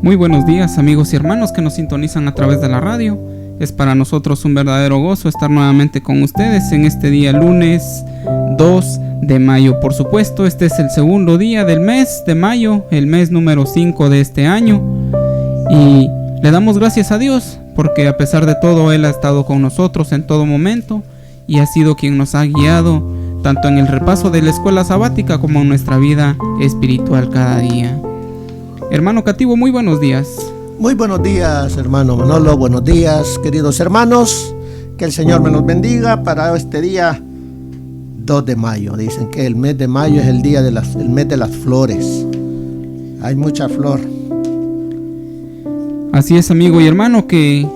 Muy buenos días, amigos y hermanos que nos sintonizan a través de la radio. Es para nosotros un verdadero gozo estar nuevamente con ustedes en este día lunes 2 de mayo. Por supuesto, este es el segundo día del mes de mayo, el mes número 5 de este año. Y le damos gracias a Dios porque a pesar de todo, Él ha estado con nosotros en todo momento y ha sido quien nos ha guiado tanto en el repaso de la escuela sabática como en nuestra vida espiritual cada día. Hermano Cativo, muy buenos días. Muy buenos días, hermano Manolo. Buenos días, queridos hermanos. Que el Señor me los bendiga para este día 2 de mayo. Dicen que el mes de mayo es el mes de las flores. Hay mucha flor. Así es, amigo y hermano, que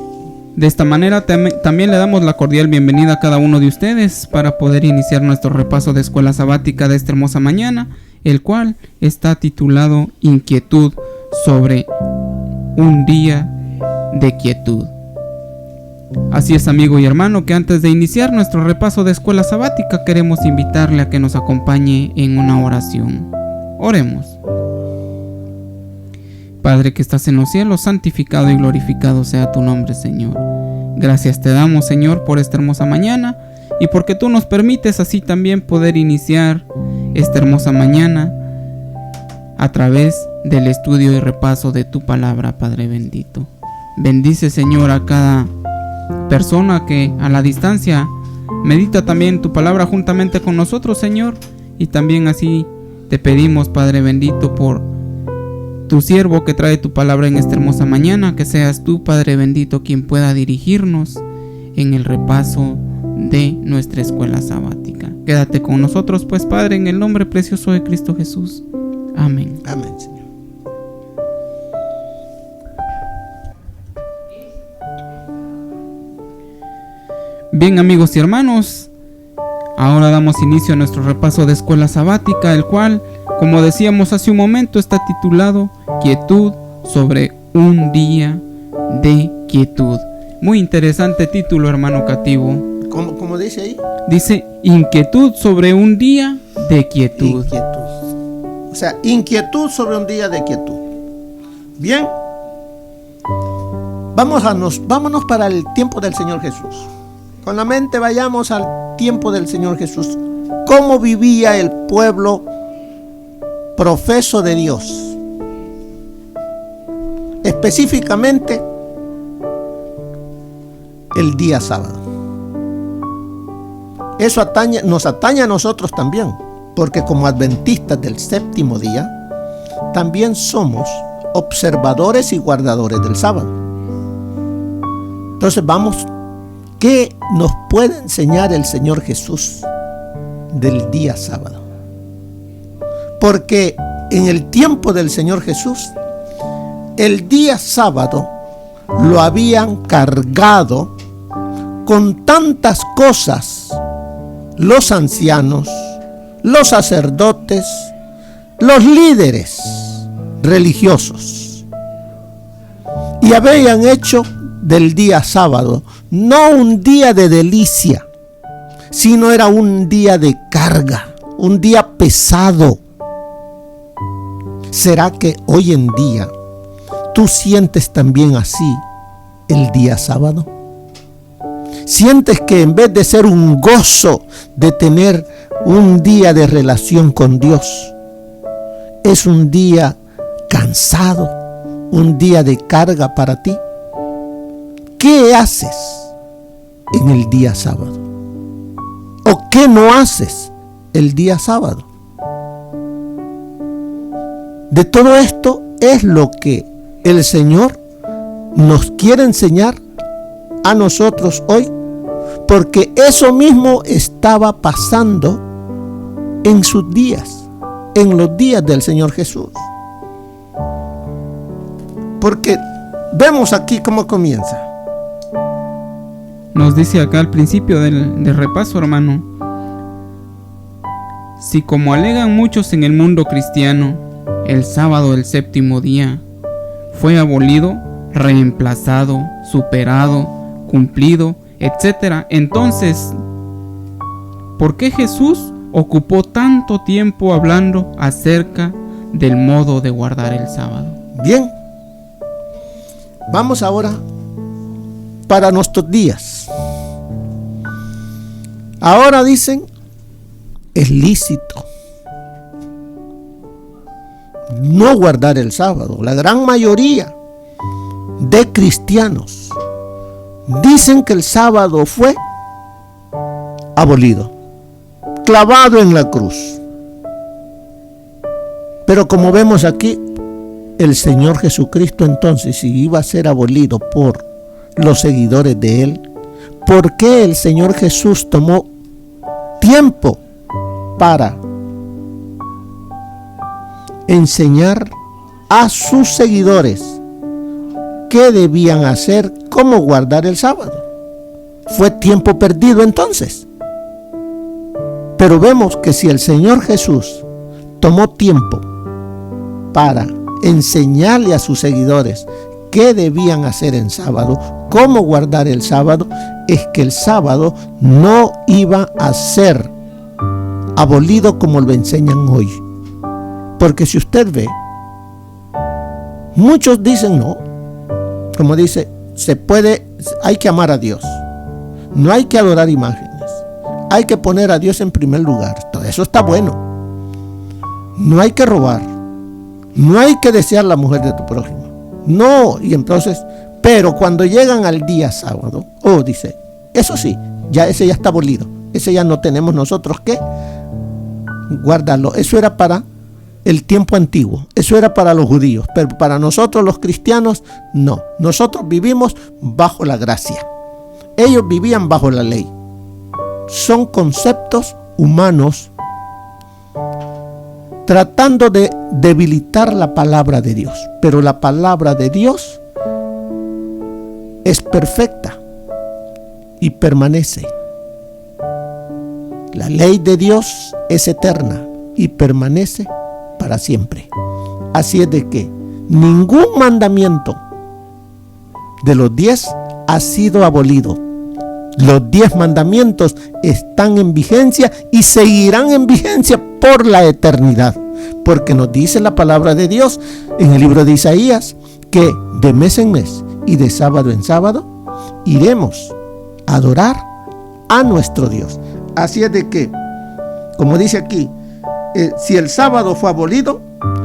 de esta manera también le damos la cordial bienvenida a cada uno de ustedes para poder iniciar nuestro repaso de escuela sabática de esta hermosa mañana, el cual está titulado Inquietud sobre un día de quietud. Así es, amigo y hermano, que antes de iniciar nuestro repaso de escuela sabática queremos invitarle a que nos acompañe en una oración. Oremos. Padre que estás en los cielos, santificado y glorificado sea tu nombre, Señor. Gracias te damos, Señor, por esta hermosa mañana y porque tú nos permites así también poder iniciar esta hermosa mañana a través del estudio y repaso de tu palabra, Padre bendito. Bendice, Señor, a cada persona que a la distancia medita también tu palabra juntamente con nosotros, Señor, y también así te pedimos, Padre bendito, por tu siervo que trae tu palabra en esta hermosa mañana, que seas tú, Padre bendito, quien pueda dirigirnos en el repaso de nuestra escuela sabática. Quédate con nosotros, pues, Padre, en el nombre precioso de Cristo Jesús. Amén. Amén, Señor. Bien, amigos y hermanos, ahora damos inicio a nuestro repaso de escuela sabática, el cual, como decíamos hace un momento, está titulado Quietud sobre un día de quietud. Muy interesante título, hermano Cativo. ¿Cómo dice ahí? Dice inquietud sobre un día de quietud. O sea, inquietud sobre un día de quietud. Bien. Vámonos para el tiempo del Señor Jesús. Con la mente vayamos al tiempo del Señor Jesús. ¿Cómo vivía el pueblo profeso de Dios? Específicamente el día sábado. Eso nos atañe a nosotros también, porque como adventistas del séptimo día, también somos observadores y guardadores del sábado. Entonces vamos, ¿qué nos puede enseñar el Señor Jesús del día sábado? Porque en el tiempo del Señor Jesús, el día sábado lo habían cargado con tantas cosas los ancianos, los sacerdotes, los líderes religiosos, y habían hecho del día sábado no un día de delicia, sino era un día de carga, un día pesado. ¿Será que hoy en día tú sientes también así el día sábado? ¿Sientes que en vez de ser un gozo de tener un día de relación con Dios, es un día cansado, un día de carga para ti? ¿Qué haces en el día sábado? ¿O qué no haces el día sábado? De todo esto es lo que el Señor nos quiere enseñar a nosotros hoy, porque eso mismo estaba pasando en sus días, en los días del Señor Jesús. Porque vemos aquí cómo comienza. Nos dice acá al principio del repaso, hermano: si como alegan muchos en el mundo cristiano, el sábado del séptimo día fue abolido, reemplazado, superado, cumplido, etc., entonces, ¿por qué Jesús ocupó tanto tiempo hablando acerca del modo de guardar el sábado? Bien, Vamos ahora para nuestros días. Ahora dicen, es lícito no guardar el sábado. La gran mayoría de cristianos dicen que el sábado fue abolido, clavado en la cruz. Pero como vemos aquí, el Señor Jesucristo entonces, si iba a ser abolido por los seguidores de Él, ¿por qué el Señor Jesús tomó tiempo para enseñar a sus seguidores qué debían hacer, cómo guardar el sábado? Fue tiempo perdido entonces. Pero vemos que si el Señor Jesús tomó tiempo para enseñarle a sus seguidores qué debían hacer en sábado, cómo guardar el sábado, es que el sábado no iba a ser abolido como lo enseñan hoy. Porque si usted ve, muchos dicen no, como dice, hay que amar a Dios, no hay que adorar imágenes, hay que poner a Dios en primer lugar. Todo eso está bueno. No hay que robar, no hay que desear la mujer de tu prójimo. No, y entonces, pero cuando llegan al día sábado, dice, eso sí, ese ya está abolido, ese ya no tenemos nosotros que guardarlo. Eso era para el tiempo antiguo, eso era para los judíos, pero para nosotros los cristianos, no. Nosotros vivimos bajo la gracia, ellos vivían bajo la ley. Son conceptos humanos tratando de debilitar la palabra de Dios, pero la palabra de Dios es perfecta y permanece. La ley de Dios es eterna y permanece para siempre. Así es de que ningún mandamiento de los 10 ha sido abolido. Los 10 mandamientos están en vigencia y seguirán en vigencia por la eternidad, porque nos dice la palabra de Dios en el libro de Isaías que de mes en mes y de sábado en sábado iremos a adorar a nuestro Dios. Así es de que, como dice aquí, si el sábado fue abolido,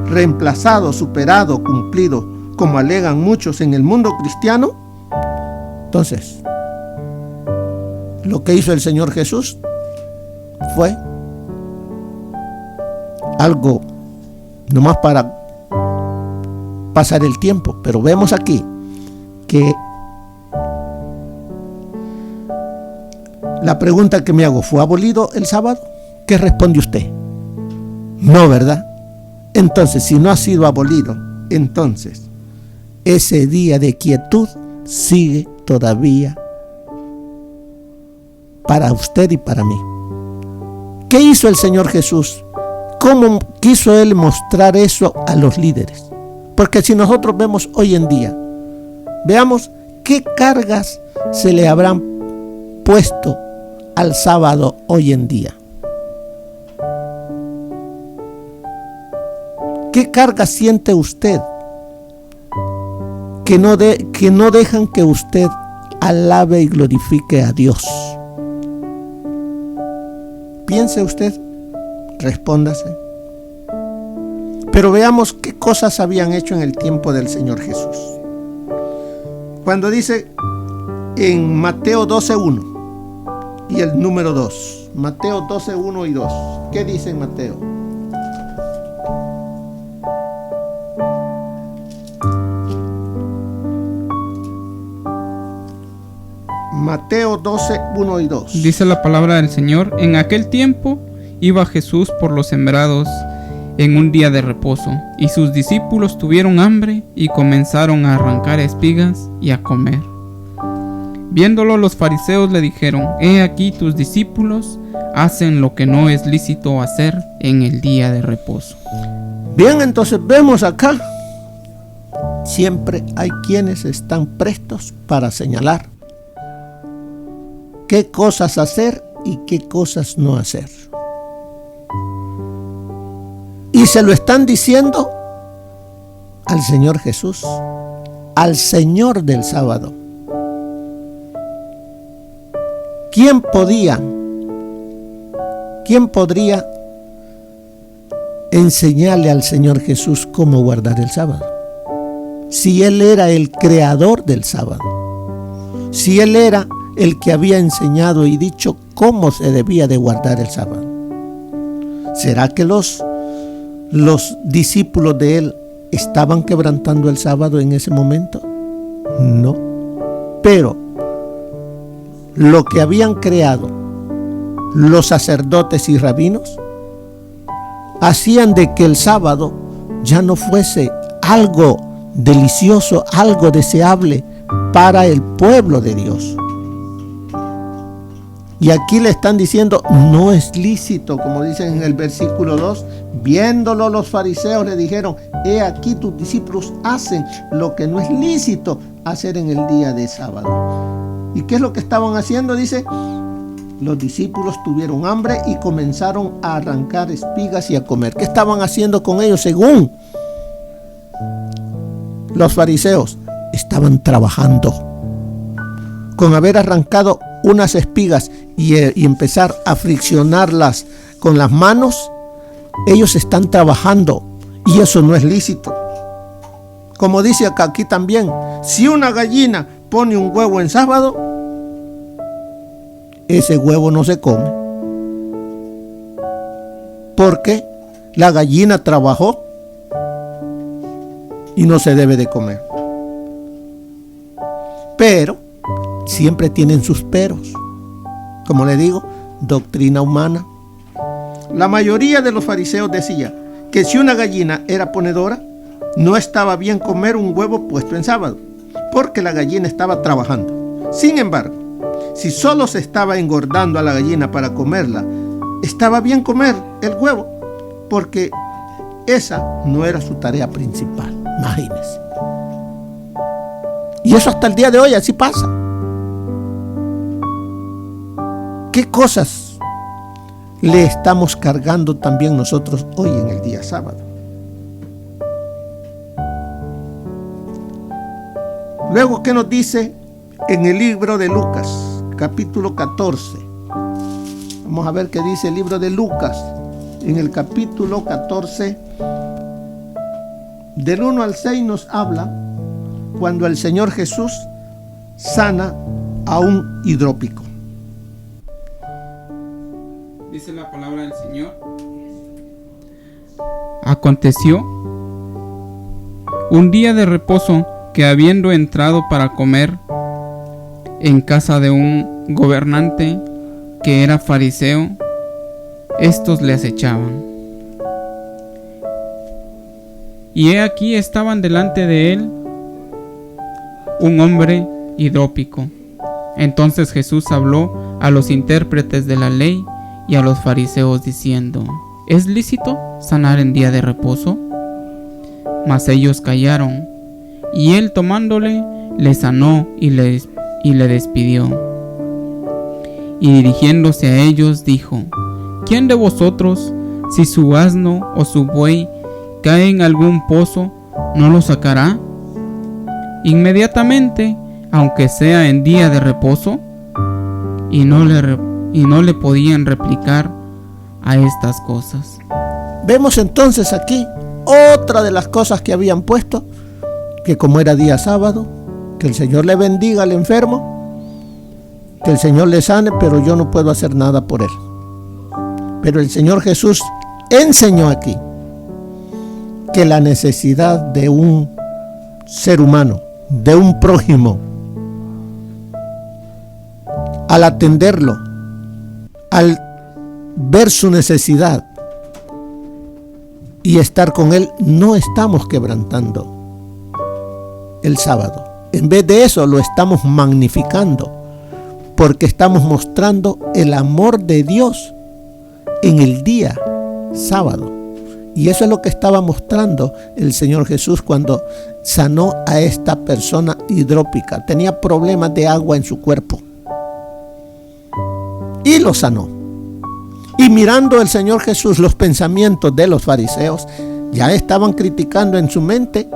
reemplazado, superado, cumplido, como alegan muchos en el mundo cristiano, entonces lo que hizo el Señor Jesús fue algo nomás para pasar el tiempo. Pero vemos aquí que la pregunta que me hago, ¿fue abolido el sábado? ¿Qué responde usted? No, ¿verdad? Entonces, si no ha sido abolido, entonces ese día de quietud sigue todavía para usted y para mí. ¿Qué hizo el Señor Jesús? ¿Cómo quiso Él mostrar eso a los líderes? Porque si nosotros vemos hoy en día, veamos qué cargas se le habrán puesto al sábado hoy en día. ¿Qué carga siente usted que no dejan que usted alabe y glorifique a Dios? Piense usted, respóndase. Pero veamos qué cosas habían hecho en el tiempo del Señor Jesús. Cuando dice en Mateo 12:1 y el número 2, Mateo 12:1 y 2, ¿qué dice en Mateo? Mateo 12:1 y 2. Dice la palabra del Señor: en aquel tiempo iba Jesús por los sembrados en un día de reposo, y sus discípulos tuvieron hambre y comenzaron a arrancar espigas y a comer. Viéndolo, los fariseos le dijeron: he aquí tus discípulos hacen lo que no es lícito hacer en el día de reposo. Bien, entonces vemos acá, siempre hay quienes están prestos para señalar qué cosas hacer y qué cosas no hacer. Y se lo están diciendo al Señor Jesús, al Señor del sábado. ¿Quién podría enseñarle al Señor Jesús cómo guardar el sábado? Si Él era el creador del sábado, si Él era el que había enseñado y dicho cómo se debía de guardar el sábado. ¿Será que los discípulos de Él estaban quebrantando el sábado en ese momento? No. Pero lo que habían creado los sacerdotes y rabinos hacían de que el sábado ya no fuese algo delicioso, algo deseable para el pueblo de Dios. Y aquí le están diciendo, no es lícito, como dicen en el versículo 2, viéndolo los fariseos le dijeron, he aquí tus discípulos hacen lo que no es lícito hacer en el día de sábado. ¿Y qué es lo que estaban haciendo? Dice, los discípulos tuvieron hambre y comenzaron a arrancar espigas y a comer. ¿Qué estaban haciendo con ellos según los fariseos? Estaban trabajando. Con haber arrancado unas espigas y empezar a friccionarlas con las manos, ellos están trabajando y eso no es lícito. Como dice acá, aquí también, si una gallina pone un huevo en sábado, ese huevo no se come, porque la gallina trabajó y no se debe de comer. Pero siempre tienen sus peros. Como le digo, doctrina humana. La mayoría de los fariseos decía que si una gallina era ponedora, no estaba bien comer un huevo puesto en sábado, porque la gallina estaba trabajando. Sin embargo, si solo se estaba engordando a la gallina para comerla, estaba bien comer el huevo, porque esa no era su tarea principal. Imagínense. Y eso hasta el día de hoy así pasa. ¿Qué cosas le estamos cargando también nosotros hoy en el día sábado? Luego, ¿qué nos dice en el libro de Lucas, capítulo 14? Vamos a ver qué dice el libro de Lucas, en el capítulo 14, del 1 al 6 nos habla cuando el Señor Jesús sana a un hidrópico. Dice la palabra del Señor. Aconteció un día de reposo que, habiendo entrado para comer en casa de un gobernante que era fariseo, estos le acechaban. Y he aquí estaban delante de él un hombre hidrópico. Entonces Jesús habló a los intérpretes de la ley y a los fariseos diciendo: ¿es lícito sanar en día de reposo? Mas ellos callaron. Y él, tomándole, le sanó y le despidió. Y dirigiéndose a ellos dijo: ¿quién de vosotros, si su asno o su buey cae en algún pozo, no lo sacará inmediatamente, aunque sea en día de reposo? Y no le podían replicar a estas cosas. Vemos entonces aquí otra de las cosas que habían puesto, que como era día sábado, que el Señor le bendiga al enfermo, que el Señor le sane, pero yo no puedo hacer nada por él. Pero el Señor Jesús enseñó aquí que la necesidad de un ser humano, de un prójimo, al atenderlo, al ver su necesidad y estar con él, no estamos quebrantando el sábado. En vez de eso lo estamos magnificando, porque estamos mostrando el amor de Dios en el día sábado. Y eso es lo que estaba mostrando el Señor Jesús cuando sanó a esta persona hidrópica. Tenía problemas de agua en su cuerpo y lo sanó. Y mirando el Señor Jesús los pensamientos de los fariseos, ya estaban criticando en su mente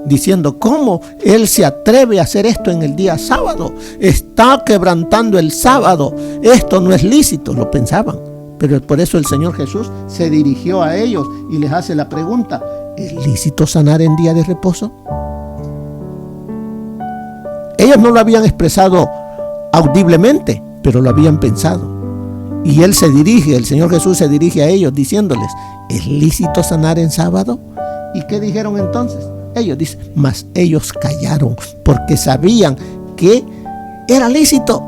diciendo, ¿cómo él se atreve a hacer esto en el día sábado? Está quebrantando el sábado, esto no es lícito, lo pensaban. Pero por eso el Señor Jesús se dirigió a ellos y les hace la pregunta, ¿es lícito sanar en día de reposo? Ellos no lo habían expresado audiblemente, pero lo habían pensado. Y el Señor Jesús se dirige a ellos diciéndoles, ¿es lícito sanar en sábado? ¿Y qué dijeron entonces? Ellos dicen, mas ellos callaron porque sabían que era lícito.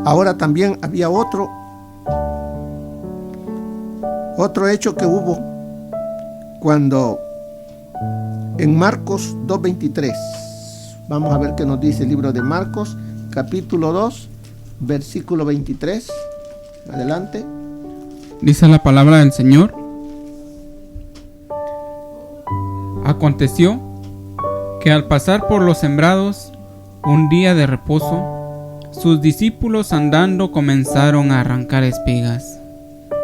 Ahora también había otro hecho que hubo cuando en Marcos 2:23, vamos a ver qué nos dice el libro de Marcos, capítulo 2, versículo 23. Adelante. Dice la palabra del Señor. Aconteció que al pasar por los sembrados, un día de reposo, sus discípulos andando comenzaron a arrancar espigas.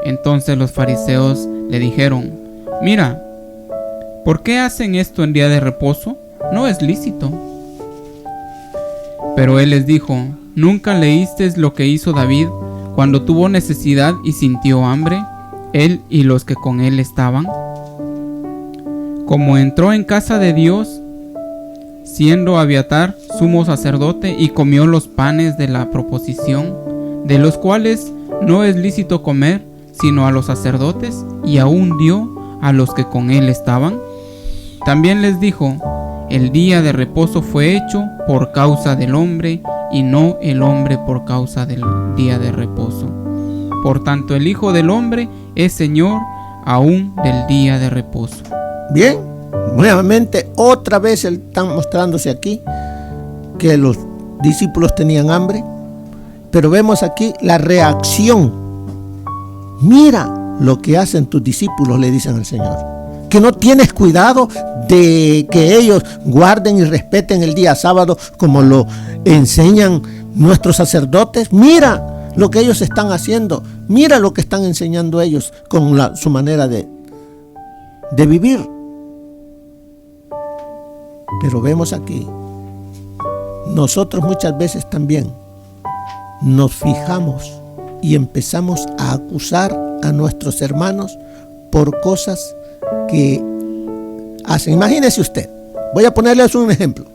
Entonces los fariseos le dijeron, mira, ¿por qué hacen esto en día de reposo? No es lícito. Pero él les dijo, ¿nunca leísteis lo que hizo David cuando tuvo necesidad y sintió hambre, él y los que con él estaban? Como entró en casa de Dios, siendo Abiatar sumo sacerdote, y comió los panes de la proposición, de los cuales no es lícito comer, sino a los sacerdotes, y aún dio a los que con él estaban. También les dijo, el día de reposo fue hecho por causa del hombre, y no el hombre por causa del día de reposo. Por tanto, el Hijo del Hombre es Señor aún del día de reposo. Bien, nuevamente, otra vez están mostrándose aquí que los discípulos tenían hambre, pero vemos aquí la reacción. Mira lo que hacen tus discípulos, le dicen al Señor. Que no tienes cuidado de que ellos guarden y respeten el día sábado como lo enseñan nuestros sacerdotes. Mira lo que ellos están haciendo. Mira lo que están enseñando ellos con su manera de vivir. Pero vemos aquí, nosotros muchas veces también nos fijamos y empezamos a acusar a nuestros hermanos por cosas que hacen. Imagínese usted, voy a ponerles un ejemplo.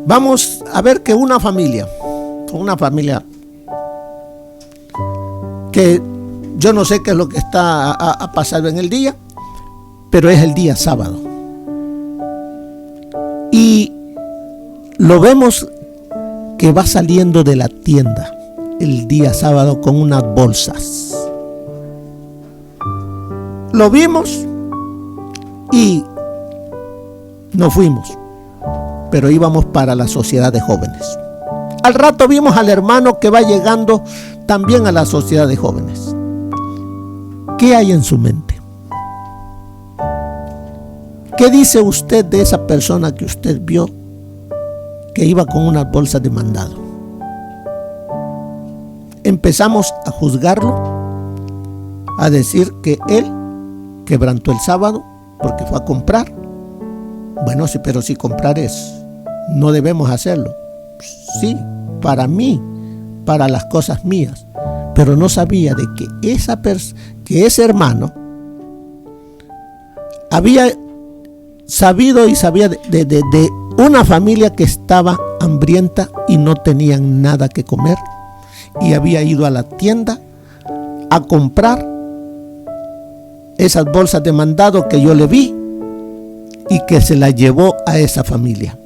Vamos a ver que una familia que yo no sé qué es lo que está a pasar en el día, pero es el día sábado. Y lo vemos que va saliendo de la tienda el día sábado con unas bolsas. Lo vimos y nos fuimos, pero íbamos para la sociedad de jóvenes. Al rato vimos al hermano que va llegando también a la sociedad de jóvenes. ¿Qué hay en su mente? ¿Qué dice usted de esa persona que usted vio que iba con unas bolsas de mandado? Empezamos a juzgarlo, a decir que él quebrantó el sábado porque fue a comprar. Bueno, sí, pero si comprar no debemos hacerlo. Sí, para mí, para las cosas mías. Pero no sabía de que ese hermano había sabido y sabía de una familia que estaba hambrienta y no tenían nada que comer, y había ido a la tienda a comprar esas bolsas de mandado que yo le vi y que se las llevó a esa familia.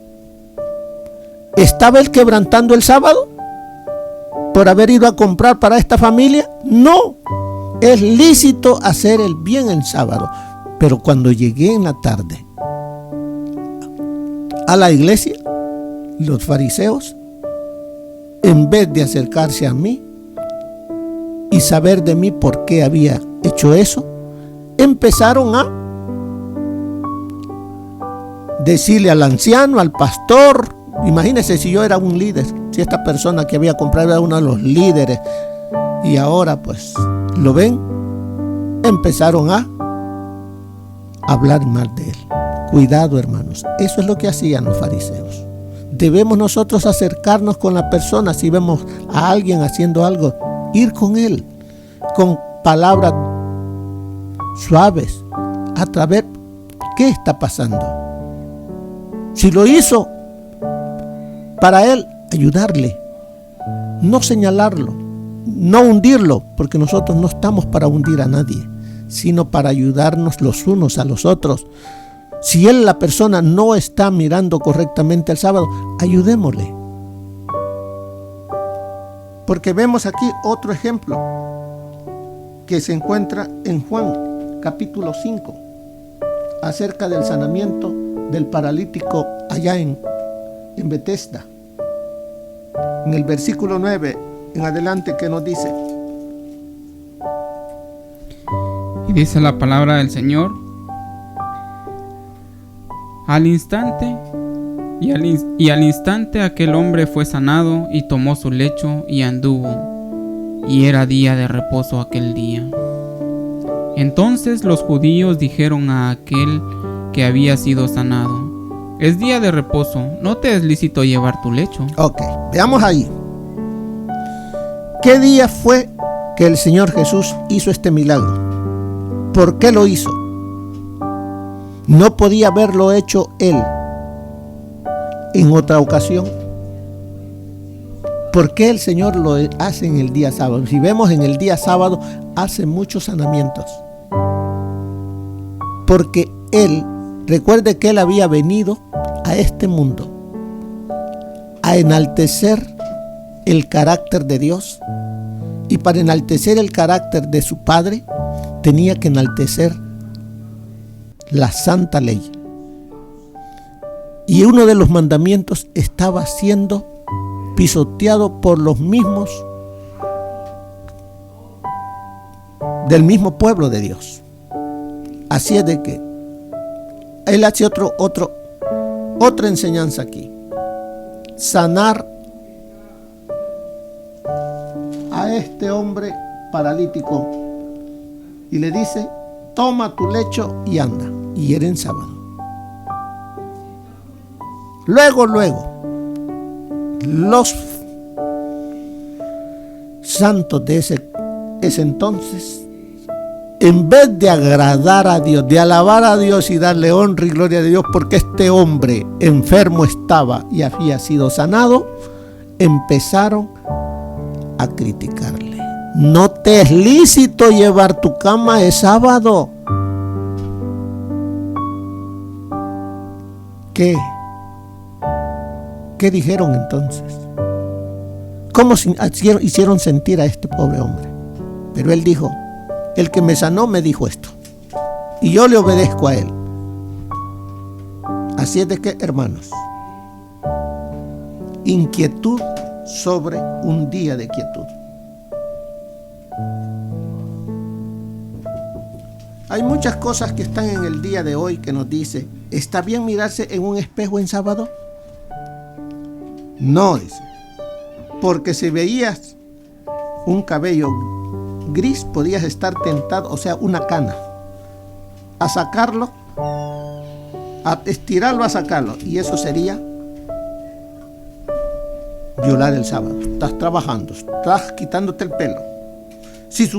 ¿Estaba él quebrantando el sábado por haber ido a comprar para esta familia? No, es lícito hacer el bien el sábado. Pero cuando llegué en la tarde a la iglesia, los fariseos, en vez de acercarse a mí y saber de mí por qué había hecho eso, empezaron a decirle al anciano, al pastor. Imagínense si yo era un líder, si esta persona que había comprado era uno de los líderes, y ahora pues lo ven, empezaron a hablar mal de él. Cuidado, hermanos, eso es lo que hacían los fariseos. Debemos nosotros acercarnos con la persona. Si vemos a alguien haciendo algo, ir con él con palabras suaves, a través qué está pasando. Si lo hizo, para él ayudarle, no señalarlo, no hundirlo, porque nosotros no estamos para hundir a nadie, sino para ayudarnos los unos a los otros. Si la persona no está mirando correctamente el sábado, ayudémosle. Porque vemos aquí otro ejemplo que se encuentra en Juan capítulo 5, acerca del sanamiento del paralítico allá en Betesda. En el versículo 9 en adelante, ¿qué nos dice? Y dice la palabra del Señor: al instante aquel hombre fue sanado y tomó su lecho y anduvo, y era día de reposo aquel día. Entonces los judíos dijeron a aquel que había sido sanado: es día de reposo, ¿no te es lícito llevar tu lecho? Ok, veamos ahí. ¿Qué día fue que el Señor Jesús hizo este milagro? ¿Por qué lo hizo? ¿No podía haberlo hecho él en otra ocasión? ¿Por qué el Señor lo hace en el día sábado? Si vemos, en el día sábado hace muchos sanamientos. Porque él, recuerde que él había venido a este mundo a enaltecer el carácter de Dios, y para enaltecer el carácter de su Padre tenía que enaltecer la santa ley, y uno de los mandamientos estaba siendo pisoteado por los mismos del mismo pueblo de Dios. Así es de que él hace otra enseñanza aquí: sanar a este hombre paralítico, y le dice: toma tu lecho y anda. Y era en sábado. Luego, los santos de ese entonces, en vez de agradar a Dios, de alabar a Dios y darle honra y gloria a Dios porque este hombre enfermo estaba y había sido sanado, empezaron a criticarle. No te es lícito llevar tu cama, es sábado. ¿Qué dijeron entonces? ¿Cómo hicieron sentir a este pobre hombre? Pero él dijo: el que me sanó me dijo esto, y yo le obedezco a él. Así es de que, hermanos, inquietud sobre un día de quietud. Hay muchas cosas que están en el día de hoy que nos dice: ¿está bien mirarse en un espejo en sábado? No, dice, porque si veías un cabello gris podías estar tentado, o sea, una cana, a sacarlo, a estirarlo, a sacarlo, y eso sería violar el sábado. Estás trabajando, estás quitándote el pelo. Si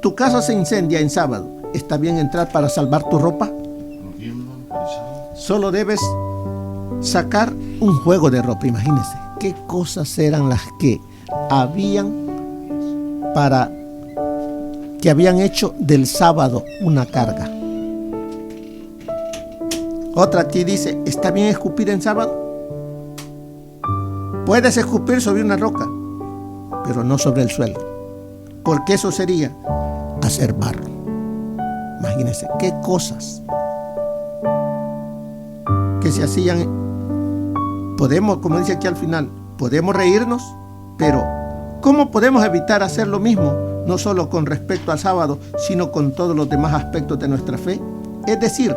tu casa se incendia en sábado, ¿está bien entrar para salvar tu ropa? Solo debes sacar un juego de ropa. Imagínense qué cosas eran las que habían hecho del sábado una carga. Otra aquí dice: ¿está bien escupir en sábado? Puedes escupir sobre una roca, pero no sobre el suelo, porque eso sería hacer barro. Imagínense qué cosas que se hacían. Podemos, como dice aquí al final, podemos reírnos, pero ¿cómo podemos evitar hacer lo mismo? No solo con respecto al sábado, sino con todos los demás aspectos de nuestra fe. Es decir,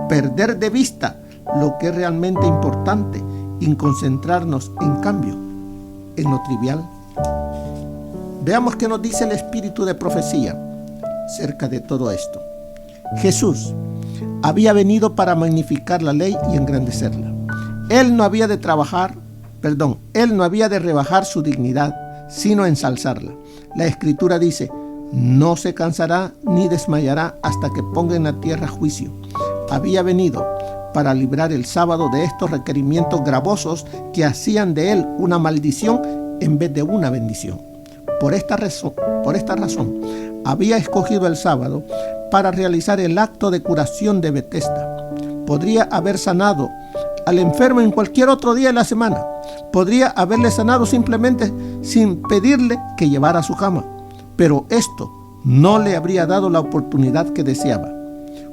perder de vista lo que es realmente importante y concentrarnos, en cambio, en lo trivial. Veamos qué nos dice el espíritu de profecía. acerca de todo esto. Jesús había venido para magnificar la ley y engrandecerla. Él no había de rebajar su dignidad, sino ensalzarla. La Escritura dice: no se cansará ni desmayará hasta que ponga en la tierra juicio. Había venido para librar el sábado de estos requerimientos gravosos que hacían de él una maldición en vez de una bendición. Por esta razón, había escogido el sábado para realizar el acto de curación de Betesda. Podría haber sanado al enfermo en cualquier otro día de la semana. Podría haberle sanado simplemente sin pedirle que llevara su cama. Pero esto no le habría dado la oportunidad que deseaba.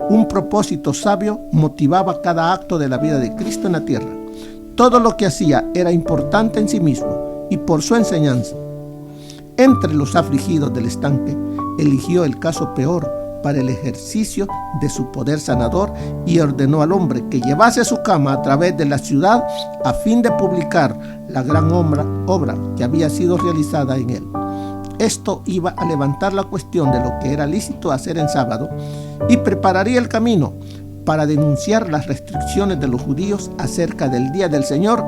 Un propósito sabio motivaba cada acto de la vida de Cristo en la tierra. Todo lo que hacía era importante en sí mismo y por su enseñanza. Entre los afligidos del estanque, eligió el caso peor para el ejercicio de su poder sanador y ordenó al hombre que llevase su cama a través de la ciudad a fin de publicar la gran obra que había sido realizada en él. Esto iba a levantar la cuestión de lo que era lícito hacer en sábado y prepararía el camino para denunciar las restricciones de los judíos acerca del día del Señor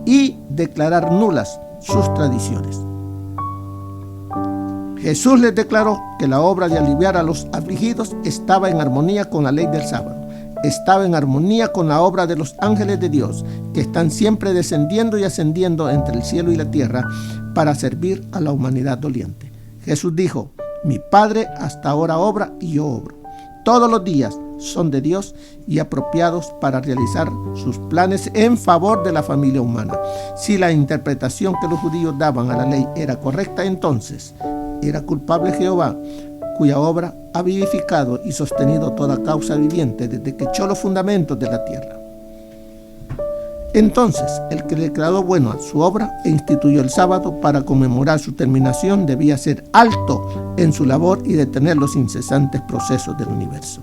y declarar nulas sus tradiciones. Jesús les declaró que la obra de aliviar a los afligidos estaba en armonía con la ley del sábado, estaba en armonía con la obra de los ángeles de Dios, que están siempre descendiendo y ascendiendo entre el cielo y la tierra para servir a la humanidad doliente. Jesús dijo: mi Padre hasta ahora obra y yo obro. Todos los días son de Dios y apropiados para realizar sus planes en favor de la familia humana. Si la interpretación que los judíos daban a la ley era correcta, entonces era culpable Jehová, cuya obra ha vivificado y sostenido toda causa viviente desde que echó los fundamentos de la tierra. Entonces, el que declaró buena su obra e instituyó el sábado para conmemorar su terminación debía ser alto en su labor y detener los incesantes procesos del universo.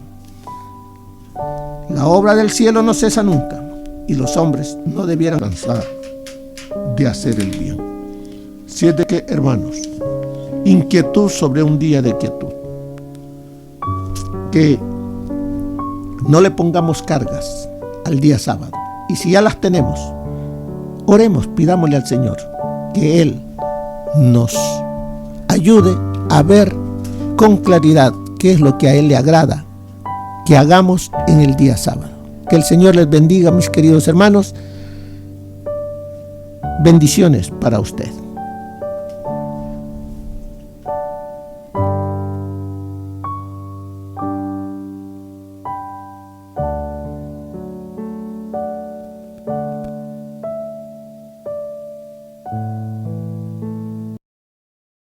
La obra del cielo no cesa nunca y los hombres no debieran cansar de hacer el bien. Si es de que, hermanos, inquietud sobre un día de quietud, que no le pongamos cargas al día sábado. Y si ya las tenemos, oremos, pidámosle al Señor que Él nos ayude a ver con claridad qué es lo que a Él le agrada que hagamos en el día sábado. Que el Señor les bendiga, mis queridos hermanos. Bendiciones para usted.